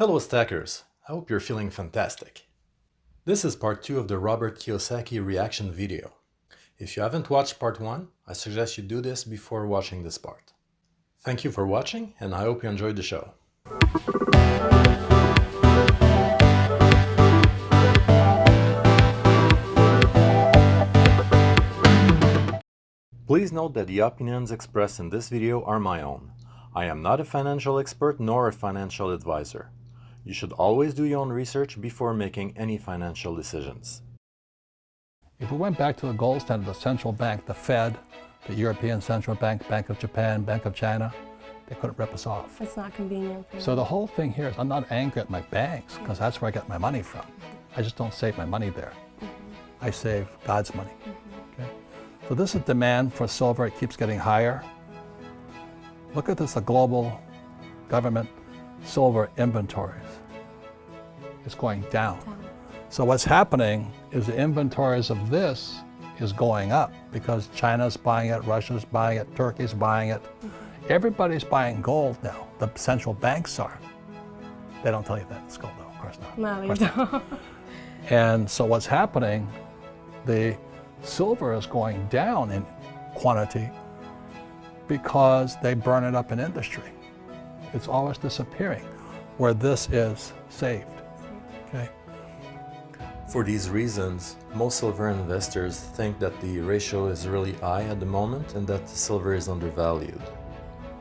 Hello Stackers, I hope you're feeling fantastic. This is part 2 of the Robert Kiyosaki reaction video. If you haven't watched part 1, I suggest you do this before watching this part. Thank you for watching, and I hope you enjoyed the show. Please note that the opinions expressed in this video are my own. I am not a financial expert nor a financial advisor. You should always do your own research before making any financial decisions. If we went back to the gold standard, the central bank, the Fed, the European Central Bank, Bank of Japan, Bank of China, they couldn't rip us off. It's not convenient for So the whole thing here is I'm not angry at my banks because that's where I get my money from. I just don't save my money there. I save God's money. Okay? So this is demand for silver. It keeps getting higher. Look at this, the global government silver inventories. It's going down. So what's happening is the inventories of this is going up because China's buying it, Russia's buying it, Turkey's buying it. Everybody's buying gold now. The central banks are. They don't tell you that it's gold, though, of course not. No, they don't. And so what's happening, the silver is going down in quantity because they burn it up in industry. It's always disappearing, where this is saved. Okay. For these reasons, most silver investors think that the ratio is really high at the moment and that silver is undervalued.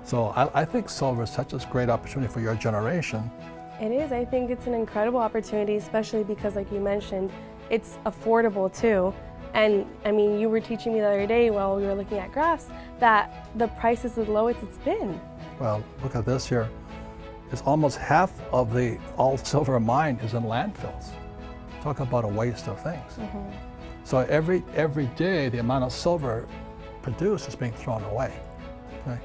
So I think silver is such a great opportunity for your generation. It is. I think it's an incredible opportunity, especially because, like you mentioned, it's affordable too. And I mean, you were teaching me the other day while we were looking at graphs that the price is the lowest it's been. Well, look at this here. It's almost half of the all silver mine is in landfills. Talk about a waste of things. So every day, the amount of silver produced is being thrown away. Okay?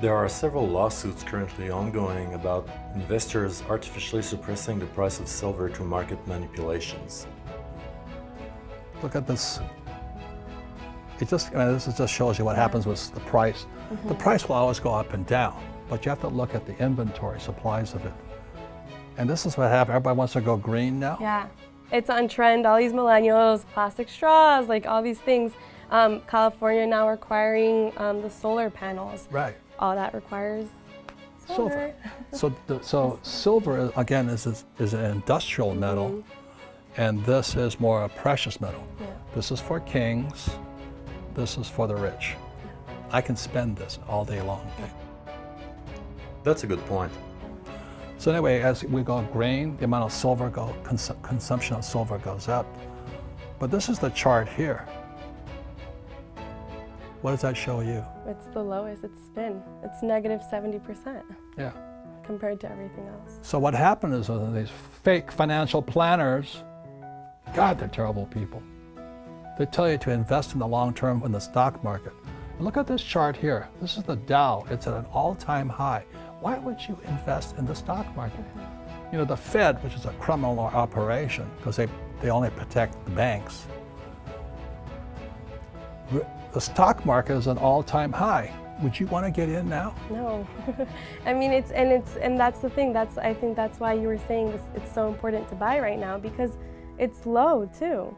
There are several lawsuits currently ongoing about investors artificially suppressing the price of silver through market manipulations. Look at this. This just shows you what happens with the price. The price will always go up and down, but you have to look at the inventory supplies of it. And this is what happens. Everybody wants to go green now. Yeah, it's on trend. All these millennials, plastic straws, like all these things. California now requiring the solar panels. Right. All that requires silver. So silver, again, is an industrial metal, and this is more a precious metal. Yeah. This is for kings. This is for the rich. I can spend this all day long. Okay? That's a good point. So anyway, as we go green, the amount of silver consumption of silver goes up. But this is the chart here. What does that show you? It's the lowest it's been. It's negative 70%. Yeah. Compared to everything else. So what happened is these fake financial planners, God, they're terrible people. They tell you to invest in the long term in the stock market. And look at this chart here. This is the Dow. It's at an all-time high. Why would you invest in the stock market? You know, the Fed, which is a criminal operation because they only protect the banks. The stock market is an all-time high. Would you want to get in now? No. I mean, and that's the thing. I think that's why you were saying this, it's so important to buy right now because it's low too.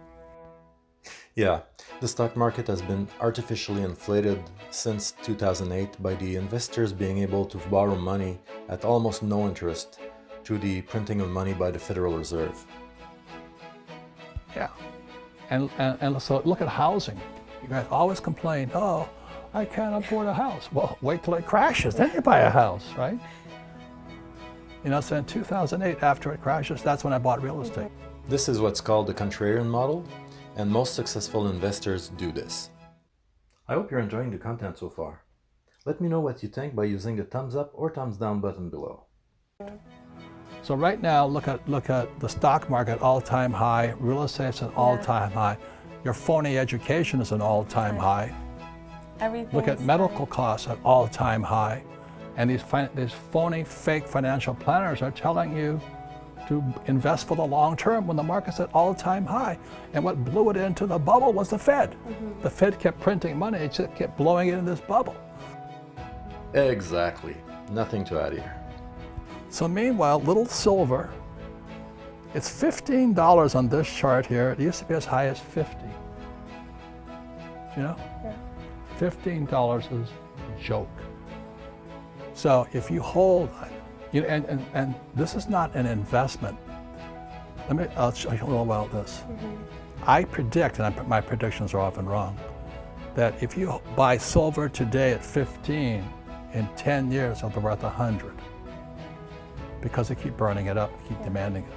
Yeah, the stock market has been artificially inflated since 2008 by the investors being able to borrow money at almost no interest through the printing of money by the Federal Reserve. Yeah, and so look at housing. You guys always complain, oh, I can't afford a house. Well, wait till it crashes, then you buy a house, right? You know, so in 2008, after it crashes, that's when I bought real estate. This is what's called the contrarian model, and most successful investors do this. I hope you're enjoying the content so far. Let me know what you think by using the thumbs up or thumbs down button below. So right now, look at the stock market, all-time high. Real estate's an all-time high. Your phony education is an all-time high. Everything. Look at medical costs at all-time high. And these phony, fake financial planners are telling you to invest for the long term when the market's at all-time high. And what blew it into the bubble was the Fed. The Fed kept printing money, it just kept blowing it in this bubble. Exactly. Nothing to add here. So meanwhile, little silver, it's $15 on this chart here. It used to be as high as 50. You know? Yeah. $15 is a joke. So if you hold, you know, and this is not an investment. I'll show you a little about this. I predict, and my predictions are often wrong, that if you buy silver today at 15, in 10 years it'll be worth 100. Because they keep burning it up, keep demanding it.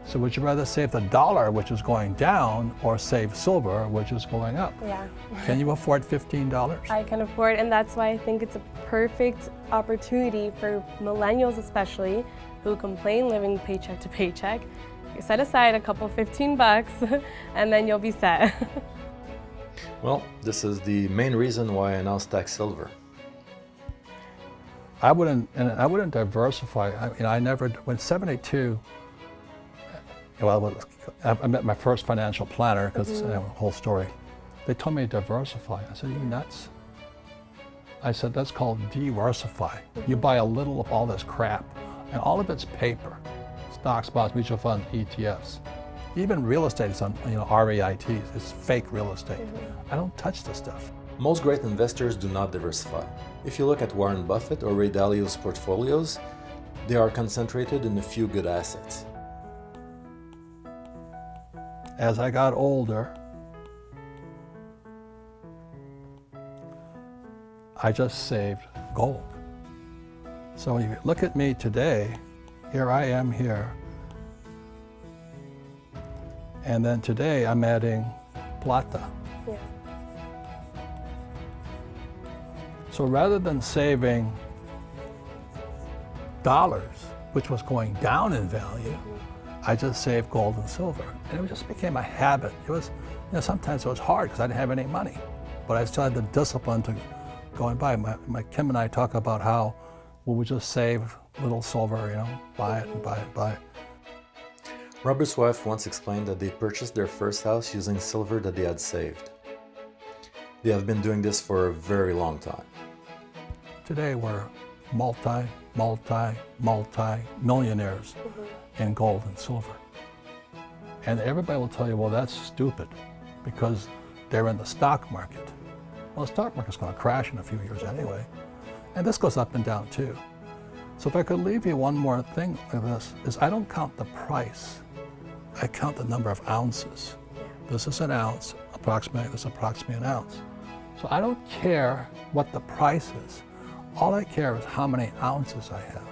So would you rather save the dollar, which is going down, or save silver, which is going up? Yeah. Can you afford $15? I can afford, and that's why I think it's a perfect opportunity for millennials especially, who complain living paycheck to paycheck. You set aside a couple $15 and then you'll be set. Well, this is the main reason why I now stack silver. I wouldn't diversify. I never, when 72, well, I met my first financial planner, because the whole story. They told me to diversify. I said, "Are you nuts?" I said, "That's called diversify. You buy a little of all this crap, and all of it's paper, stocks, bonds, mutual funds, ETFs. Even real estate is on, REITs. It's fake real estate. I don't touch this stuff." Most great investors do not diversify. If you look at Warren Buffett or Ray Dalio's portfolios, they are concentrated in a few good assets. As I got older, I just saved gold. So when you look at me today, here I am here. And then today I'm adding plata. Yeah. So rather than saving dollars, which was going down in value, I just saved gold and silver. And it just became a habit. It was, sometimes it was hard because I didn't have any money, but I still had the discipline to go and buy. My Kim and I talk about how we would just save little silver, buy it and buy it and buy it. Robert's wife once explained that they purchased their first house using silver that they had saved. They have been doing this for a very long time. Today we're multi-millionaires in gold and silver. And everybody will tell you, well, that's stupid because they're in the stock market. Well, the stock market's going to crash in a few years anyway. And this goes up and down too. So if I could leave you one more thing like this, is I don't count the price. I count the number of ounces. This is an ounce, approximately, this is approximately an ounce. So I don't care what the price is. All I care is how many ounces I have.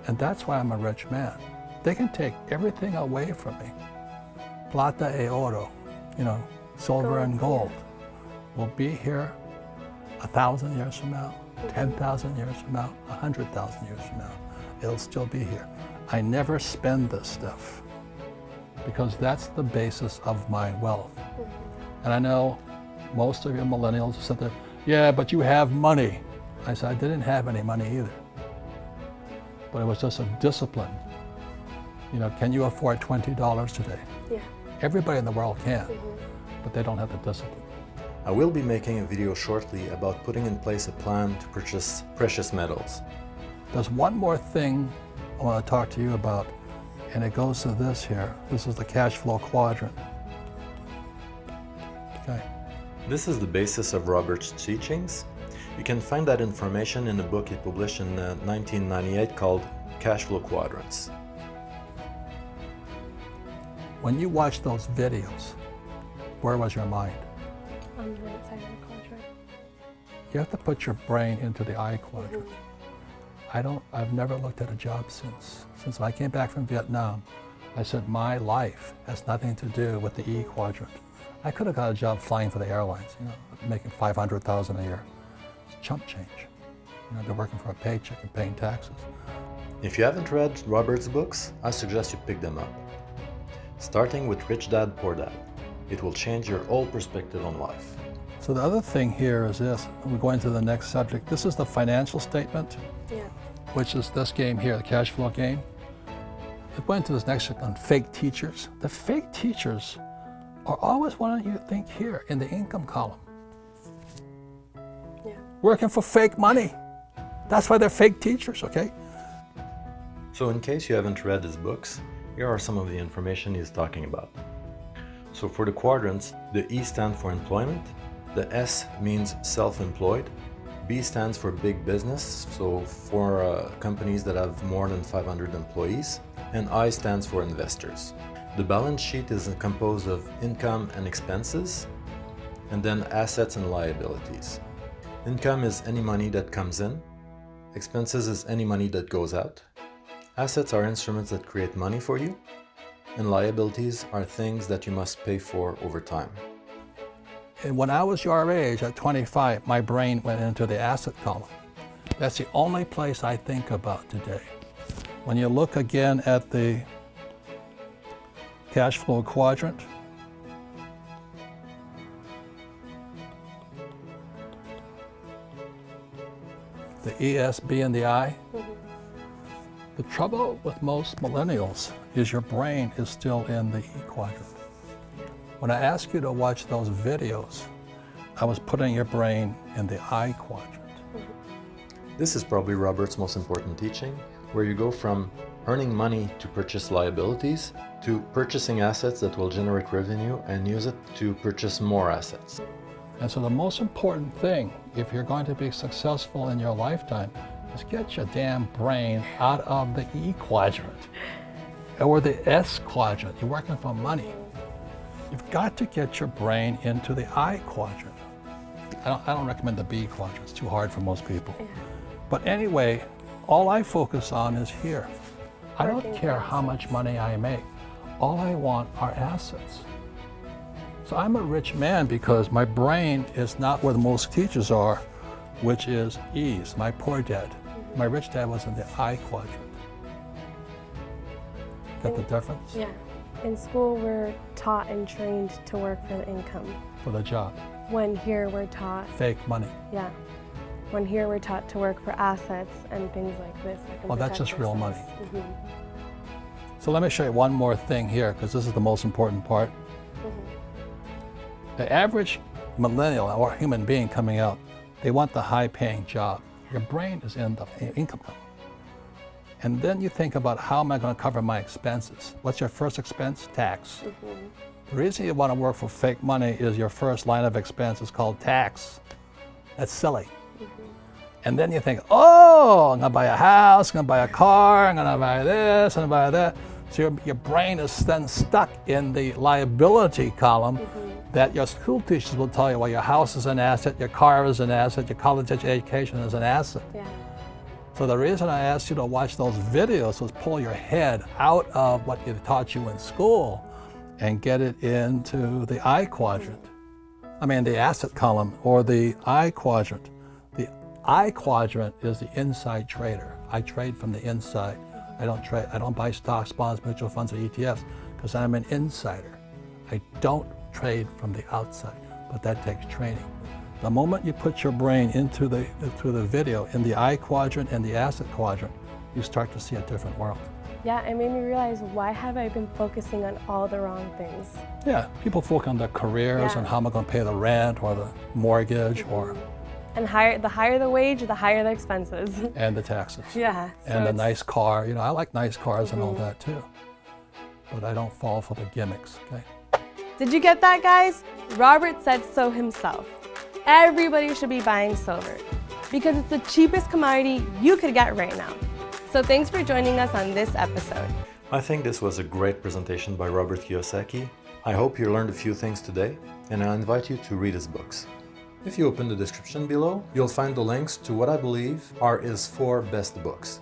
And that's why I'm a rich man. They can take everything away from me. Plata e oro, silver and gold, will be here 1,000 years from now, 10,000 years from now, 100,000 years from now. It'll still be here. I never spend this stuff because that's the basis of my wealth. And I know most of you millennials sit there, yeah, but you have money. I said, I didn't have any money either. But it was just a discipline. Can you afford $20 today? Yeah. Everybody in the world can, but they don't have the discipline. I will be making a video shortly about putting in place a plan to purchase precious metals. There's one more thing I want to talk to you about, and it goes to this here. This is the cash flow quadrant. Okay. This is the basis of Robert's teachings. You can find that information in a book he published in 1998 called Cash Flow Quadrants. When you watch those videos, where was your mind? On the right side of the quadrant. You have to put your brain into the I quadrant. I've never looked at a job since I came back from Vietnam. I said, my life has nothing to do with the E quadrant. I could have got a job flying for the airlines, making $500,000 a year. It's chump change. They're working for a paycheck and paying taxes. If you haven't read Robert's books, I suggest you pick them up. Starting with Rich Dad, Poor Dad. It will change your whole perspective on life. So the other thing here is this. We're going to the next subject. This is the financial statement, which is this game here, the cash flow game. It went to this next on fake teachers. The fake teachers are always what you think here in the income column. Working for fake money. That's why they're fake teachers, okay? So in case you haven't read his books, here are some of the information he's talking about. So for the quadrants, the E stands for employment, the S means self-employed, B stands for big business, so for companies that have more than 500 employees, and I stands for investors. The balance sheet is composed of income and expenses, and then assets and liabilities. Income is any money that comes in, expenses is any money that goes out, assets are instruments that create money for you, and liabilities are things that you must pay for over time. And when I was your age, at 25, my brain went into the asset column. That's the only place I think about today. When you look again at the cash flow quadrant, the E, S, B, and the I, the trouble with most millennials is your brain is still in the E quadrant. When I asked you to watch those videos, I was putting your brain in the I quadrant. This is probably Robert's most important teaching, where you go from earning money to purchase liabilities to purchasing assets that will generate revenue and use it to purchase more assets. And so the most important thing, if you're going to be successful in your lifetime, is get your damn brain out of the E quadrant or the S quadrant. You're working for money. You've got to get your brain into the I quadrant. I don't recommend the B quadrant. It's too hard for most people. Yeah. But anyway, all I focus on is here. I don't care how much money I make. All I want are assets. So I'm a rich man because my brain is not where the most teachers are, which is E's, my poor dad. My rich dad was in the I quadrant. Get the difference? Yeah. In school, we're taught and trained to work for the income. For the job. When here, we're taught, Fake money. yeah. When here, we're taught to work for assets and things like this. that can Well, that's protect just real money. ourselves. Mhm. So let me show you one more thing here, because this is the most important part. The average millennial or human being coming out, they want the high-paying job. Your brain is in the income column. And then you think about, how am I going to cover my expenses? What's your first expense? Tax. The reason you want to work for fake money is your first line of expense is called tax. That's silly. And then you think, oh, I'm going to buy a house, I'm going to buy a car, I'm going to buy this, I'm going to buy that. So your brain is then stuck in the liability column that your school teachers will tell you, well, your house is an asset, your car is an asset, your college education is an asset. Yeah. So the reason I asked you to watch those videos was pull your head out of what they taught you in school and get it into the I quadrant. I mean, the asset column or the I quadrant. The I quadrant is the inside trader. I trade from the inside. I don't buy stocks, bonds, mutual funds, or ETFs because I'm an insider. I don't trade from the outside, but that takes training. The moment you put your brain into the video in the I quadrant and the asset quadrant, you start to see a different world. Yeah, it made me realize, why have I been focusing on all the wrong things? Yeah, people focus on their careers Yeah. and how am I going to pay the rent or the mortgage or And the higher the wage, the higher the expenses. and the taxes. Yeah. And the nice car. You know, I like nice cars and all that too. But I don't fall for the gimmicks, okay? Did you get that, guys? Robert said so himself. Everybody should be buying silver because it's the cheapest commodity you could get right now. So thanks for joining us on this episode. I think this was a great presentation by Robert Kiyosaki. I hope you learned a few things today, and I invite you to read his books. If you open the description below, you'll find the links to what I believe are his 4 best books.